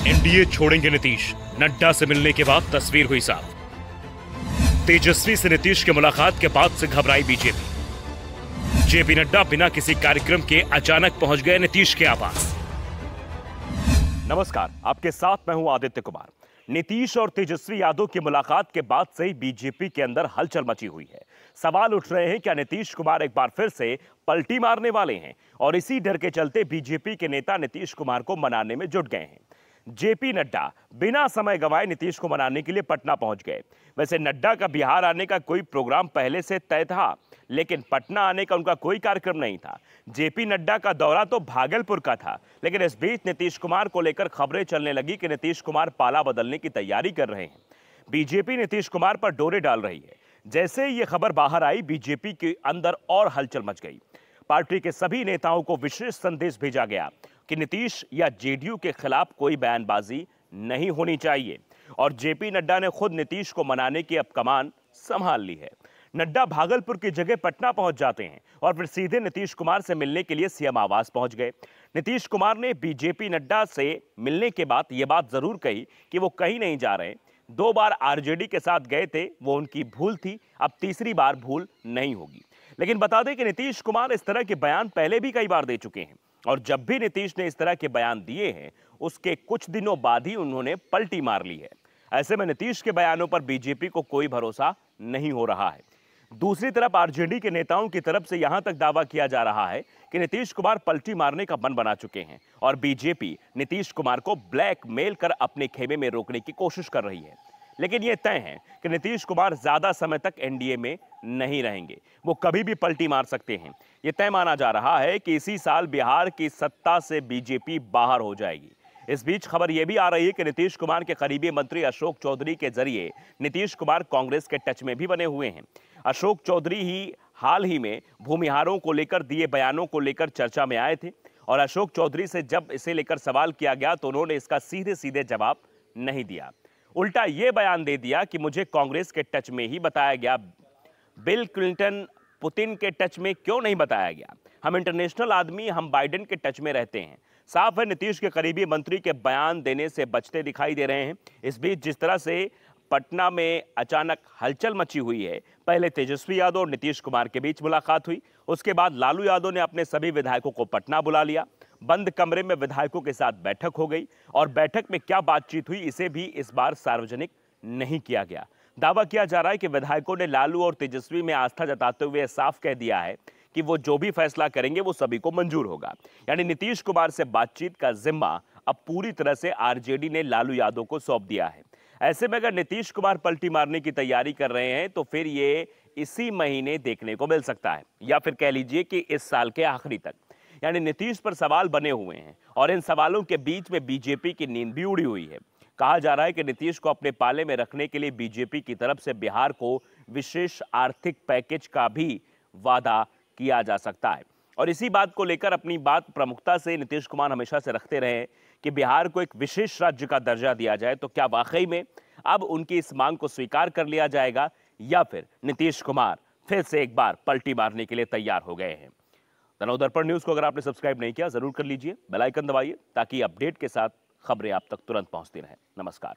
NDA छोड़ेंगे नीतीश, नड्डा से मिलने के बाद तस्वीर हुई साफ। तेजस्वी से नीतीश की मुलाकात के बाद से घबराई बीजेपी। जेपी नड्डा बिना किसी कार्यक्रम के अचानक पहुंच गए नीतीश के आवास। नमस्कार, आपके साथ मैं हूं आदित्य कुमार। नीतीश और तेजस्वी यादव की मुलाकात के बाद से ही बीजेपी के अंदर हलचल मची हुई है। सवाल उठ रहे हैं, क्या नीतीश कुमार एक बार फिर से पलटी मारने वाले हैं? और इसी डर के चलते बीजेपी के नेता नीतीश कुमार को मनाने में जुट गए हैं। जेपी नड्डा बिना समय गंवाए नीतीश को मनाने के लिए पटना पहुंच गए। वैसे नड्डा का बिहार आने का कोई प्रोग्राम पहले से तय था, लेकिन पटना आने का उनका कोई कार्यक्रम नहीं था। जेपी नड्डा का दौरा तो भागलपुर का था, लेकिन इस बीच नीतीश कुमार को लेकर खबरें चलने लगी कि नीतीश कुमार पाला बदलने की तैयारी कर रहे हैं। बीजेपी नीतीश कुमार पर डोरे डाल रही है। जैसे ही ये खबर बाहर आई, बीजेपी के अंदर और हलचल मच गई। पार्टी के सभी नेताओं को विशेष संदेश भेजा गया कि नीतीश या जेडीयू के खिलाफ कोई बयानबाजी नहीं होनी चाहिए। और जेपी नड्डा ने खुद नीतीश को मनाने की अब कमान संभाल ली है। नड्डा भागलपुर की जगह पटना पहुंच जाते हैं और फिर सीधे नीतीश कुमार से मिलने के लिए सीएम आवास पहुंच गए। नीतीश कुमार ने बीजेपी नड्डा से मिलने के बाद यह बात जरूर कही कि वो कहीं नहीं जा रहे। 2 बार आरजेडी के साथ गए थे, वो उनकी भूल थी, अब तीसरी बार भूल नहीं होगी। लेकिन बता दें कि नीतीश कुमार इस तरह के बयान पहले भी कई बार दे चुके हैं, और जब भी नीतीश ने इस तरह के बयान दिए हैं, उसके कुछ दिनों बाद ही उन्होंने पलटी मार ली है। ऐसे में नीतीश के बयानों पर बीजेपी को कोई भरोसा नहीं हो रहा है। दूसरी तरफ आरजेडी के नेताओं की तरफ से यहां तक दावा किया जा रहा है कि नीतीश कुमार पलटी मारने का मन बना चुके हैं और बीजेपी नीतीश कुमार को ब्लैकमेल कर अपने खेमे में रोकने की कोशिश कर रही है। लेकिन यह तय है कि नीतीश कुमार ज्यादा समय तक एनडीए में नहीं रहेंगे, वो कभी भी पलटी मार सकते हैं। यह तय माना जा रहा है कि इसी साल बिहार की सत्ता से बीजेपी बाहर हो जाएगी। इस बीच खबर यह भी आ रही है कि नीतीश कुमार के करीबी मंत्री अशोक चौधरी के जरिए नीतीश कुमार कांग्रेस के टच में भी बने हुए हैं। अशोक चौधरी ही हाल ही में भूमिहारों को लेकर दिए बयानों को लेकर चर्चा में आए थे, और अशोक चौधरी से जब इसे लेकर सवाल किया गया तो उन्होंने इसका सीधे सीधे जवाब नहीं दिया। उल्टा यह बयान दे दिया कि मुझे कांग्रेस के टच में ही बताया गया, बिल क्लिंटन पुतिन के टच में क्यों नहीं बताया गया? हम इंटरनेशनल आदमी, हम बाइडेन के टच में रहते हैं। साफ है, नीतीश के करीबी मंत्री के बयान देने से बचते दिखाई दे रहे हैं। इस बीच जिस तरह से पटना में अचानक हलचल मची हुई है, पहले तेजस्वी यादव और नीतीश कुमार के बीच मुलाकात हुई, उसके बाद लालू यादव ने अपने सभी विधायकों को पटना बुला लिया। बंद कमरे में विधायकों के साथ बैठक हो गई, और बैठक में क्या बातचीत हुई इसे भी इस बार सार्वजनिक नहीं किया गया। दावा किया जा रहा है कि विधायकों ने लालू और तेजस्वी में आस्था जताते हुए साफ कह दिया है कि वो जो भी फैसला करेंगे वो सभी को मंजूर होगा। यानी नीतीश कुमार से बातचीत का जिम्मा अब पूरी तरह से आरजेडी ने लालू यादव को सौंप दिया है। ऐसे में अगर नीतीश कुमार पलटी मारने की तैयारी कर रहे हैं तो फिर ये इसी महीने देखने को मिल सकता है, या फिर कह लीजिए कि इस साल के आखिरी तक। यानी नीतीश पर सवाल बने हुए हैं, और इन सवालों के बीच में बीजेपी की नींद भी उड़ी हुई है। कहा जा रहा है कि नीतीश को अपने पाले में रखने के लिए बीजेपी की तरफ से बिहार को विशेष आर्थिक पैकेज का भी वादा किया जा सकता है। और इसी बात को लेकर अपनी बात प्रमुखता से नीतीश कुमार हमेशा से रखते रहे हैं कि बिहार को एक विशेष राज्य का दर्जा दिया जाए। तो क्या वाकई में अब उनकी इस मांग को स्वीकार कर लिया जाएगा, या फिर नीतीश कुमार फिर से एक बार पलटी मारने के लिए तैयार हो गए हैं? तनव दर्पण न्यूज को अगर आपने सब्सक्राइब नहीं किया, जरूर कर लीजिए, बेल आइकन दबाइए, ताकि अपडेट के साथ खबरें आप तक तुरंत पहुंचती रहें। नमस्कार।